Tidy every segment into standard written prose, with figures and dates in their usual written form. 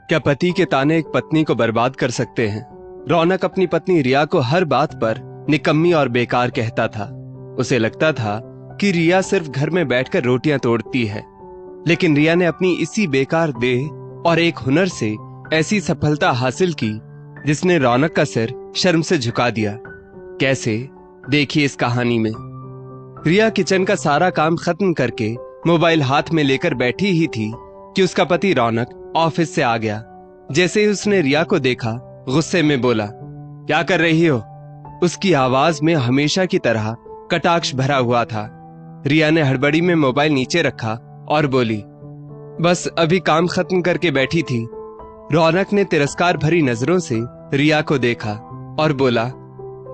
क्या पति के ताने एक पत्नी को बर्बाद कर सकते हैं? रौनक अपनी पत्नी रिया को हर बात पर निकम्मी और बेकार कहता था। उसे लगता था कि रिया सिर्फ घर में बैठकर रोटियां तोड़ती है, लेकिन रिया ने अपनी इसी बेकार देह और एक हुनर से ऐसी सफलता हासिल की जिसने रौनक का सिर शर्म से झुका दिया। कैसे, देखिए इस कहानी में। रिया किचन का सारा काम खत्म करके मोबाइल हाथ में लेकर बैठी ही थी कि उसका पति रौनक ऑफिस से आ गया। जैसे ही उसने रिया को देखा, गुस्से में बोला, क्या कर रही हो? उसकी आवाज में हमेशा की तरह कटाक्ष भरा हुआ था। रिया ने हड़बड़ी में मोबाइल नीचे रखा और बोली, बस अभी काम खत्म करके बैठी थी। रौनक ने तिरस्कार भरी नजरों से रिया को देखा और बोला,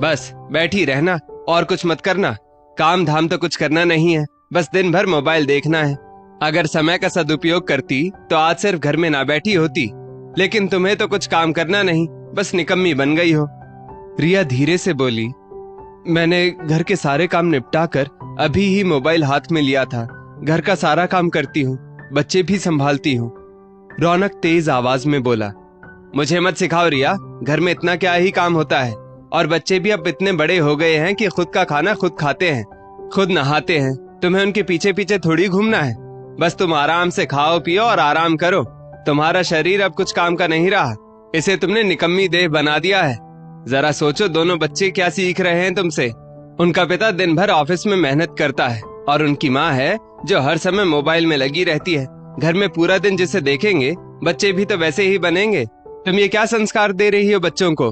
बस बैठी रहना और कुछ मत करना। काम धाम तो कुछ करना नहीं है, बस दिन भर मोबाइल देखना है। अगर समय का सदुपयोग करती तो आज सिर्फ घर में ना बैठी होती, लेकिन तुम्हें तो कुछ काम करना नहीं, बस निकम्मी बन गई हो। रिया धीरे से बोली, मैंने घर के सारे काम निपटा कर अभी ही मोबाइल हाथ में लिया था। घर का सारा काम करती हूँ, बच्चे भी संभालती हूँ। रौनक तेज आवाज में बोला, मुझे मत सिखाओ रिया, घर में इतना क्या ही काम होता है, और बच्चे भी अब इतने बड़े हो गए हैं कि खुद का खाना खुद खाते हैं, खुद नहाते हैं। तुम्हें उनके पीछे पीछे थोड़ी घूमना है। बस तुम आराम से खाओ पियो और आराम करो। तुम्हारा शरीर अब कुछ काम का नहीं रहा, इसे तुमने निकम्मी देह बना दिया है। जरा सोचो, दोनों बच्चे क्या सीख रहे हैं तुमसे। उनका पिता दिन भर ऑफिस में मेहनत करता है और उनकी माँ है जो हर समय मोबाइल में लगी रहती है। घर में पूरा दिन जिसे देखेंगे, बच्चे भी तो वैसे ही बनेंगे। तुम ये क्या संस्कार दे रही हो बच्चों को?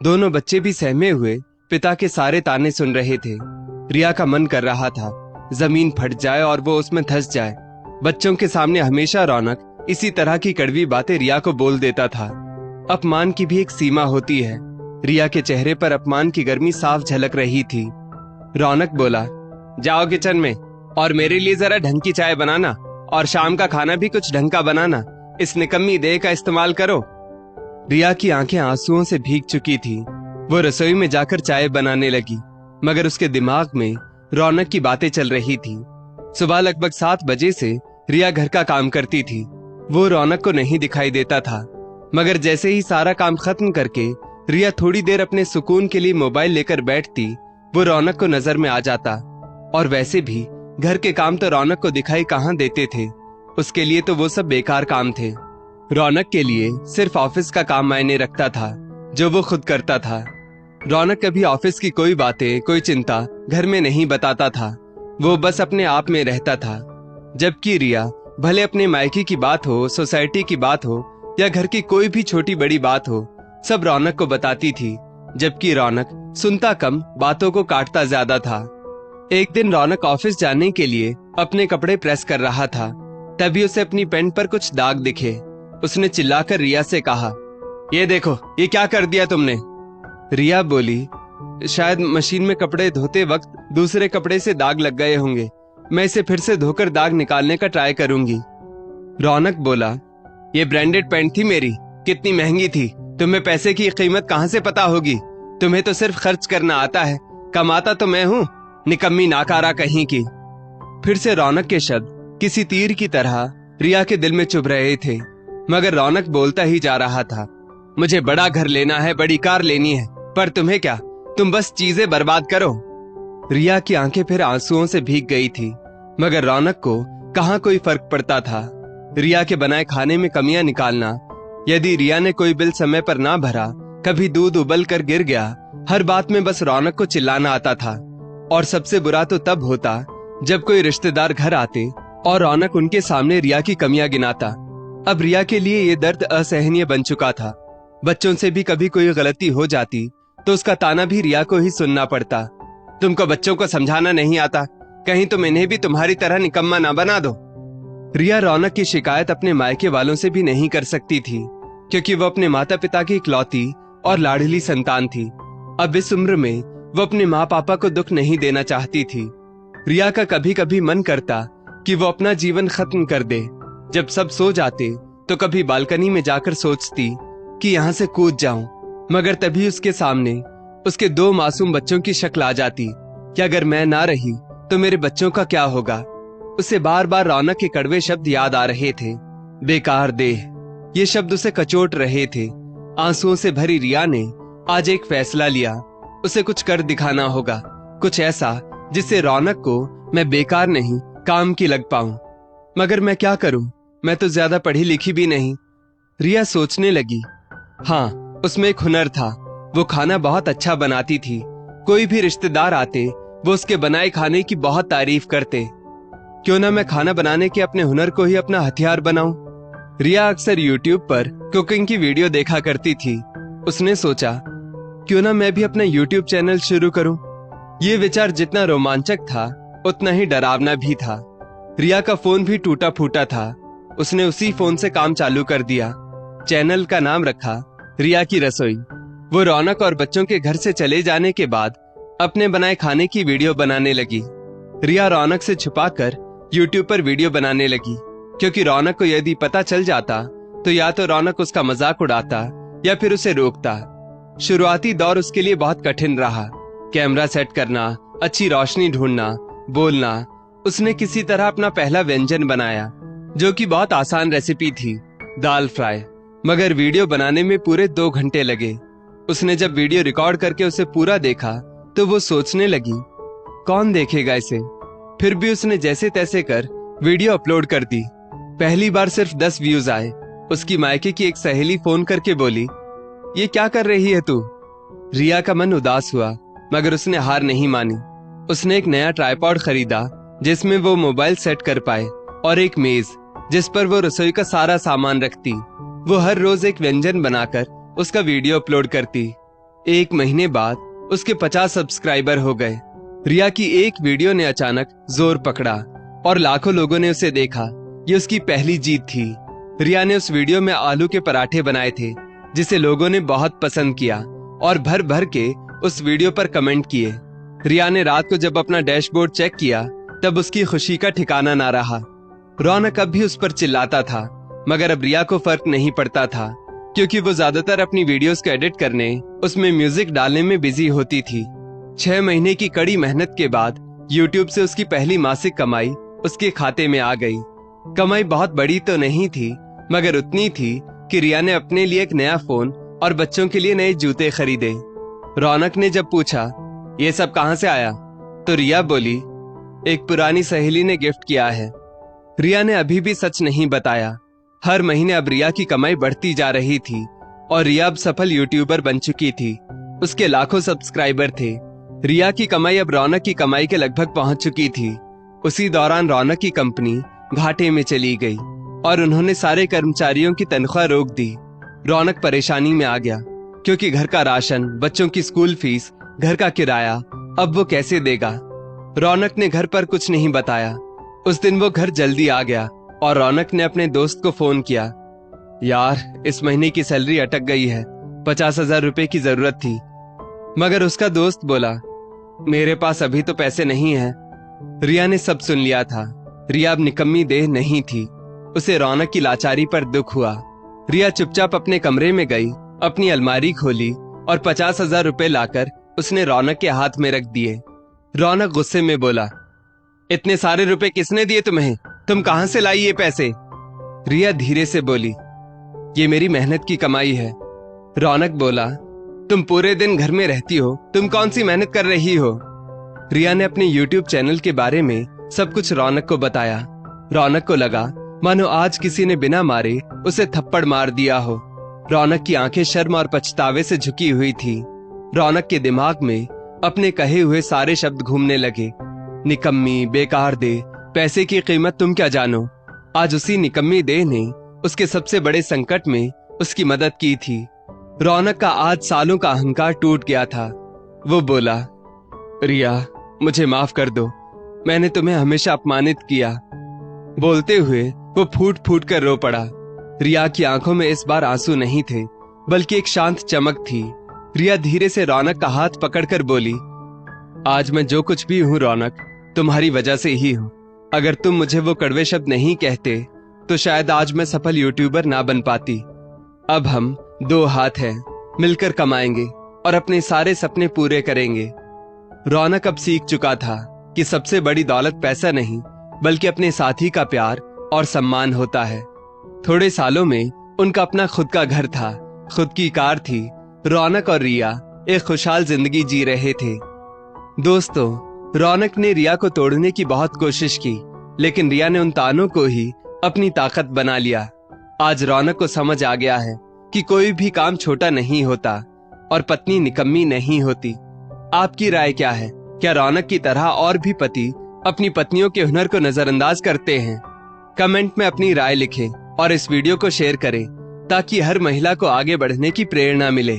दोनों बच्चे भी सहमे हुए पिता के सारे ताने सुन रहे थे। रिया का मन कर रहा था जमीन फट जाए और वो उसमें धंस जाए। बच्चों के सामने हमेशा रौनक इसी तरह की कड़वी बातें रिया को बोल देता था। अपमान की भी एक सीमा होती है। रिया के चेहरे पर अपमान की गर्मी साफ झलक रही थी। रौनक बोला, जाओ किचन में और मेरे लिए जरा ढंग की चाय बनाना, और शाम का खाना भी कुछ ढंग का बनाना। इस निकम्मी देह का इस्तेमाल करो। रिया की आंखें आंसुओं से भीग चुकी थी। वो रसोई में जाकर चाय बनाने लगी, मगर उसके दिमाग में रौनक की बातें चल रही थी। सुबह लगभग 7 बजे से रिया घर का काम करती थी। वो रौनक को नहीं दिखाई देता था, मगर जैसे ही सारा काम खत्म करके रिया थोड़ी देर अपने सुकून के लिए मोबाइल लेकर बैठती, वो रौनक को नजर में आ जाता। और वैसे भी घर के काम तो रौनक को दिखाई कहाँ देते थे। उसके लिए तो वो सब बेकार काम थे। रौनक के लिए सिर्फ ऑफिस का काम मायने रखता था, जो वो खुद करता था। रौनक कभी ऑफिस की कोई बातें, कोई चिंता घर में नहीं बताता था। वो बस अपने आप में रहता था। जबकि रिया भले अपने मायके की बात हो, सोसाइटी की बात हो या घर की कोई भी छोटी बड़ी बात हो, सब रौनक को बताती थी। जबकि रौनक सुनता कम, बातों को काटता ज्यादा था। एक दिन रौनक ऑफिस जाने के लिए अपने कपड़े प्रेस कर रहा था। तभी उसे अपनी पैंट पर कुछ दाग दिखे। उसने चिल्लाकर रिया से कहा, ये देखो, ये क्या कर दिया तुमने? रिया बोली, शायद मशीन में कपड़े धोते वक्त दूसरे कपड़े से दाग लग गए होंगे। मैं इसे फिर से धोकर दाग निकालने का ट्राई करूंगी। रौनक बोला, ये ब्रांडेड पैंट थी मेरी, कितनी महंगी थी। तुम्हें पैसे की कीमत कहां से पता होगी? तुम्हें तो सिर्फ खर्च करना आता है, कमाता तो मैं हूं, निकम्मी नाकारा कहीं की। फिर से रौनक के शब्द किसी तीर की तरह रिया के दिल में चुभ रहे थे, मगर रौनक बोलता ही जा रहा था, मुझे बड़ा घर लेना है, बड़ी कार लेनी है, पर तुम्हें क्या, तुम बस चीजें बर्बाद करो। रिया की आंखें फिर आंसुओं से भीग गई थी, मगर रौनक को कहाँ कोई फर्क पड़ता था। रिया के बनाए खाने में कमियां निकालना, यदि रिया ने कोई बिल समय पर ना भरा, कभी दूध उबल कर गिर गया, हर बात में बस रौनक को चिल्लाना आता था। और सबसे बुरा तो तब होता जब कोई रिश्तेदार घर आते और रौनक उनके सामने रिया की कमियां गिनाता। अब रिया के लिए ये दर्द असहनीय बन चुका था। बच्चों से भी कभी कोई गलती हो जाती तो उसका ताना भी रिया को ही सुनना पड़ता। तुमको बच्चों को समझाना नहीं आता, कहीं तुम इन्हें भी तुम्हारी तरह निकम्मा ना बना दो। रिया रौनक की शिकायत अपने मायके वालों से भी नहीं कर सकती थी, क्योंकि वो अपने माता पिता की इकलौती और लाडली संतान थी। अब इस उम्र में वो अपने माँ पापा को दुख नहीं देना चाहती थी। रिया का कभी कभी मन करता कि वो अपना जीवन खत्म कर दे। जब सब सो जाते तो कभी बालकनी में जाकर सोचती कि यहाँ से कूद जाऊं, मगर तभी उसके सामने उसके 2 मासूम बच्चों की शक्ल आ जाती कि अगर मैं ना रही तो मेरे बच्चों का क्या होगा। उसे बार बार रौनक के कड़वे शब्द याद आ रहे थे, बेकार देह, ये शब्द उसे कचोट रहे थे। आंसुओं से भरी रिया ने आज एक फैसला लिया। उसे कुछ कर दिखाना होगा, कुछ ऐसा जिससे रौनक को मैं बेकार नहीं काम की लग पाऊं। मगर मैं क्या करूं? मैं तो ज्यादा पढ़ी लिखी भी नहीं। रिया सोचने लगी। हाँ, उसमें एक हुनर था। वो खाना बहुत अच्छा बनाती थी। कोई भी रिश्तेदार आते वो उसके बनाए खाने की बहुत तारीफ करते। क्यों ना मैं खाना बनाने के अपने हुनर को ही अपना हथियार बनाऊं। रिया अक्सर यूट्यूब पर कुकिंग की वीडियो देखा करती थी। उसने सोचा, क्यों ना मैं भी अपना यूट्यूब चैनल शुरू करूं। ये विचार जितना रोमांचक था उतना ही डरावना भी था। रिया का फोन भी टूटा फूटा था। उसने उसी फोन से काम चालू कर दिया। चैनल का नाम रखा रिया की रसोई। वो रौनक और बच्चों के घर से चले जाने के बाद अपने बनाए खाने की वीडियो बनाने लगी। रिया रौनक से छुपाकर यूट्यूब पर वीडियो बनाने लगी, क्योंकि रौनक को यदि पता चल जाता तो या तो रौनक उसका मजाक उड़ाता या फिर उसे रोकता। शुरुआती दौर उसके लिए बहुत कठिन रहा। कैमरा सेट करना, अच्छी रोशनी ढूंढना, बोलना। उसने किसी तरह अपना पहला व्यंजन बनाया, जो कि बहुत आसान रेसिपी थी, दाल फ्राई। मगर वीडियो बनाने में पूरे 2 घंटे लगे। उसने जब वीडियो रिकॉर्ड करके उसे पूरा देखा तो वो सोचने लगी, कौन देखेगा इसे। फिर भी उसने जैसे तैसे कर वीडियो अपलोड कर दी। पहली बार सिर्फ 10 व्यूज आए। उसकी मायके की एक सहेली फोन करके बोली, ये क्या कर रही है तू? रिया का मन उदास हुआ, मगर उसने हार नहीं मानी। उसने एक नया ट्राइपॉड खरीदा जिसमें वो मोबाइल सेट कर पाए, और एक मेज जिस पर वो रसोई का सारा सामान रखती। वो हर रोज एक व्यंजन बनाकर उसका वीडियो अपलोड करती। 1 महीने बाद उसके 50 सब्सक्राइबर हो गए। रिया की एक वीडियो ने अचानक जोर पकड़ा और लाखों लोगों ने उसे देखा। ये उसकी पहली जीत थी। रिया ने उस वीडियो में आलू के पराठे बनाए थे, जिसे लोगों ने बहुत पसंद किया और भर भर के उस वीडियो पर कमेंट किए। रिया ने रात को जब अपना डैशबोर्ड चेक किया तब उसकी खुशी का ठिकाना ना रहा। रौनक अब भी उस पर चिल्लाता था, मगर अब रिया को फर्क नहीं पड़ता था, क्योंकि वो ज्यादातर अपनी वीडियोस को एडिट करने, उसमें म्यूजिक डालने में बिजी होती थी। 6 महीने की कड़ी मेहनत के बाद यूट्यूब से उसकी पहली मासिक कमाई उसके खाते में आ गई। कमाई बहुत बड़ी तो नहीं थी, मगर उतनी थी कि रिया ने अपने लिए एक नया फोन और बच्चों के लिए नए जूते खरीदे। रौनक ने जब पूछा, ये सब कहां से आया, तो रिया बोली, एक पुरानी सहेली ने गिफ्ट किया है। रिया ने अभी भी सच नहीं बताया। हर महीने अब रिया की कमाई बढ़ती जा रही थी और रिया अब सफल यूट्यूबर बन चुकी थी। उसके लाखों सब्सक्राइबर थे। रिया की कमाई अब रौनक की कमाई के लगभग पहुंच चुकी थी। उसी दौरान रौनक की कंपनी घाटे में चली गई और उन्होंने सारे कर्मचारियों की तनख्वाह रोक दी। रौनक परेशानी में आ गया, क्योंकि घर का राशन, बच्चों की स्कूल फीस, घर का किराया अब वो कैसे देगा। रौनक ने घर पर कुछ नहीं बताया। उस दिन वो घर जल्दी आ गया और रौनक ने अपने दोस्त को फोन किया, यार इस महीने की सैलरी अटक गई है, 50,000 रुपए की जरूरत थी। मगर उसका दोस्त बोला, मेरे पास अभी तो पैसे नहीं हैं। रिया ने सब सुन लिया था। रिया अब निकम्मी देह नहीं थी। उसे रौनक की लाचारी पर दुख हुआ। रिया चुपचाप अपने कमरे में गई, अपनी अलमारी खोली और 50,000 रुपए लाकर उसने रौनक के हाथ में रख दिए। रौनक गुस्से में बोला, इतने सारे रुपए किसने दिए तुम्हें? तुम कहां से लाई ये पैसे? रिया धीरे से बोली, ये मेरी मेहनत की कमाई है। रौनक बोला, तुम पूरे दिन घर में रहती हो, तुम कौन सी मेहनत कर रही हो? रिया ने अपने YouTube चैनल के बारे में सब कुछ रौनक को बताया। रौनक को लगा मानो आज किसी ने बिना मारे उसे थप्पड़ मार दिया हो। रौनक की आंखें शर्म और पछतावे से झुकी हुई थी। रौनक के दिमाग में अपने कहे हुए सारे शब्द घूमने लगे, निकम्मी, बेकार दे, पैसे की कीमत तुम क्या जानो। आज उसी निकम्मी देह ने उसके सबसे बड़े संकट में उसकी मदद की थी। रौनक का आज सालों का अहंकार टूट गया था। वो बोला, रिया मुझे माफ कर दो, मैंने तुम्हें हमेशा अपमानित किया। बोलते हुए वो फूट फूट कर रो पड़ा। रिया की आंखों में इस बार आंसू नहीं थे, बल्कि एक शांत चमक थी। रिया धीरे से रौनक का हाथ पकड़कर बोली, आज मैं जो कुछ भी हूं रौनक, तुम्हारी वजह से ही हूं। अगर तुम मुझे वो कड़वे शब्द नहीं कहते तो शायद आज मैं सफल यूट्यूबर ना बन पाती। अब हम 2 हाथ हैं, मिलकर कमाएंगे और अपने सारे सपने पूरे करेंगे। रौनक अब सीख चुका था कि सबसे बड़ी दौलत पैसा नहीं, बल्कि अपने साथी का प्यार और सम्मान होता है। थोड़े सालों में उनका अपना खुद का घर था, खुद की कार थी। रौनक और रिया एक खुशहाल जिंदगी जी रहे थे। दोस्तों, रौनक ने रिया को तोड़ने की बहुत कोशिश की, लेकिन रिया ने उन तानों को ही अपनी ताकत बना लिया। आज रौनक को समझ आ गया है कि कोई भी काम छोटा नहीं होता और पत्नी निकम्मी नहीं होती। आपकी राय क्या है? क्या रौनक की तरह और भी पति अपनी पत्नियों के हुनर को नजरअंदाज करते हैं? कमेंट में अपनी राय लिखें और इस वीडियो को शेयर करें ताकि हर महिला को आगे बढ़ने की प्रेरणा मिले।